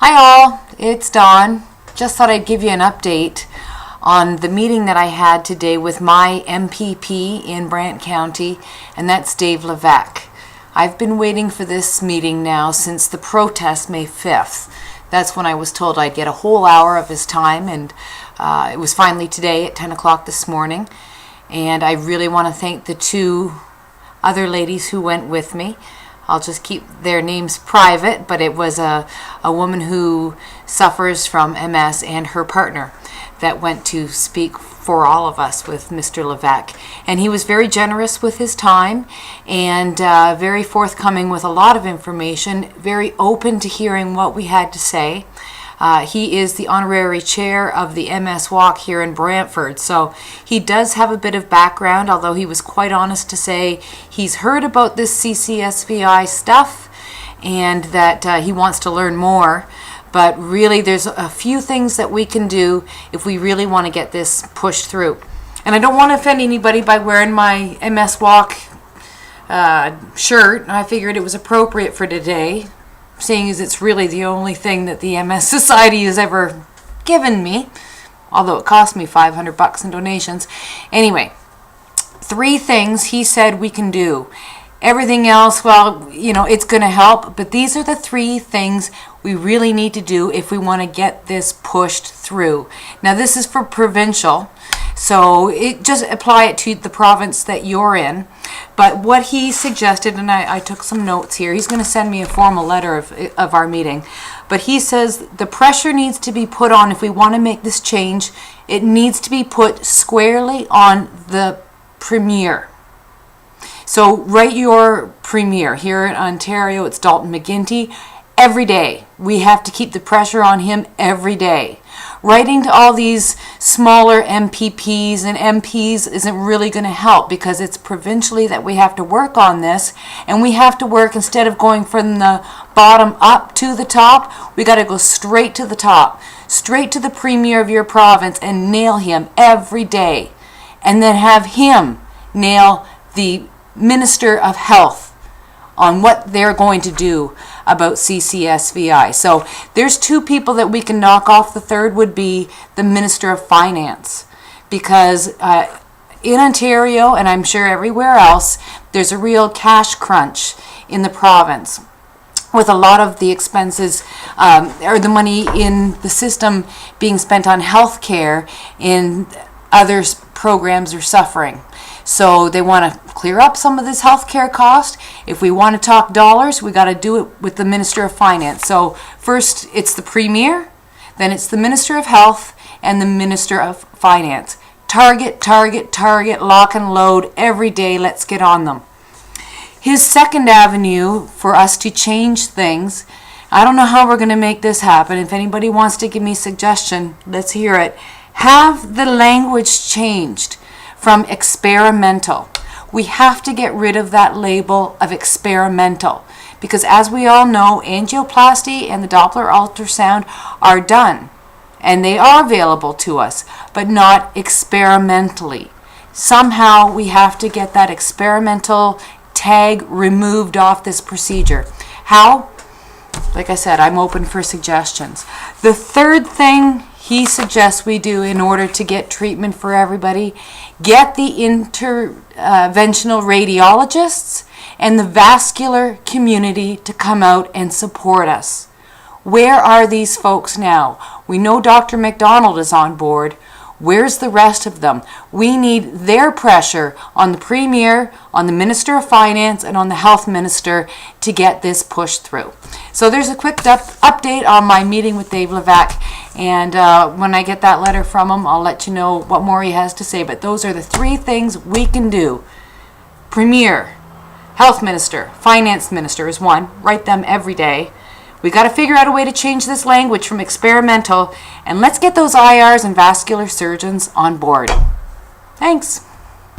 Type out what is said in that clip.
Hi all, it's Dawn. Just thought I'd give you an update on the meeting that I had today with my MPP in Brant County, and that's Dave Levac. I've been waiting for this meeting now since the protest May 5th. That's when I was told I'd get a whole hour of his time, and it was finally today at 10 o'clock this morning. And I really want to thank the two other ladies who went with me. I'll just keep their names private, but it was a woman who suffers from MS and her partner that went to speak for all of us with Mr. Levac. And he was very generous with his time and very forthcoming with a lot of information, very open to hearing what we had to say. He is the honorary chair of the MS Walk here in Brantford, so he does have a bit of background, although he was quite honest to say he's heard about this CCSVI stuff and that he wants to learn more. But really there's a few things that we can do if we really want to get this pushed through. And I don't want to offend anybody by wearing my MS Walk shirt. I figured it was appropriate for today, seeing as it's really the only thing that the MS Society has ever given me, although it cost me $500 in donations. Anyway, 3 things he said we can do. Everything else, well, you know, it's going to help, but these are the 3 things we really need to do if we want to get this pushed through. Now, this is for provincial, so just apply it to the province that you're in. But what he suggested, and I took some notes here, he's going to send me a formal letter of our meeting, but he says the pressure needs to be put on if we want to make this change. It needs to be put squarely on the Premier. So write your Premier. Here in Ontario, it's Dalton McGuinty. Every day, we have to keep the pressure on him every day. Writing to all these smaller MPPs and MPs isn't really going to help, because it's provincially that we have to work on this, and we have to work, instead of going from the bottom up to the top, we got to go straight to the top, straight to the Premier of your province and nail him every day, and then have him nail the Minister of Health on what they're going to do about CCSVI. So there's 2 people that we can knock off. The third would be the Minister of Finance, because in Ontario, and I'm sure everywhere else, there's a real cash crunch in the province, with a lot of the expenses or the money in the system being spent on health care in other programs are suffering. So they want to clear up some of this healthcare cost. If we want to talk dollars, we got to do it with the Minister of Finance. So first it's the Premier, then it's the Minister of Health, and the Minister of Finance. Target, target, target, lock and load every day. Let's get on them. His second avenue for us to change things, I don't know how we're going to make this happen. If anybody wants to give me a suggestion, let's hear it. Have the language changed from experimental. We have to get rid of that label of experimental, because as we all know, angioplasty and the Doppler ultrasound are done and they are available to us, but not experimentally. Somehow we have to get that experimental tag removed off this procedure. How? Like I said, I'm open for suggestions. The third thing he suggests we do in order to get treatment for everybody, get the interventional radiologists and the vascular community to come out and support us. Where are these folks now? We know Dr. McDonald is on board. Where's the rest of them? We need their pressure on the Premier, on the Minister of Finance, and on the Health Minister to get this pushed through. So there's a quick update on my meeting with Dave Levac, and when I get that letter from him, I'll let you know what more he has to say. But those are the 3 things we can do. Premier, Health Minister, Finance Minister is one. Write them every day. We got to figure out a way to change this language from experimental, and let's get those IRs and vascular surgeons on board. Thanks.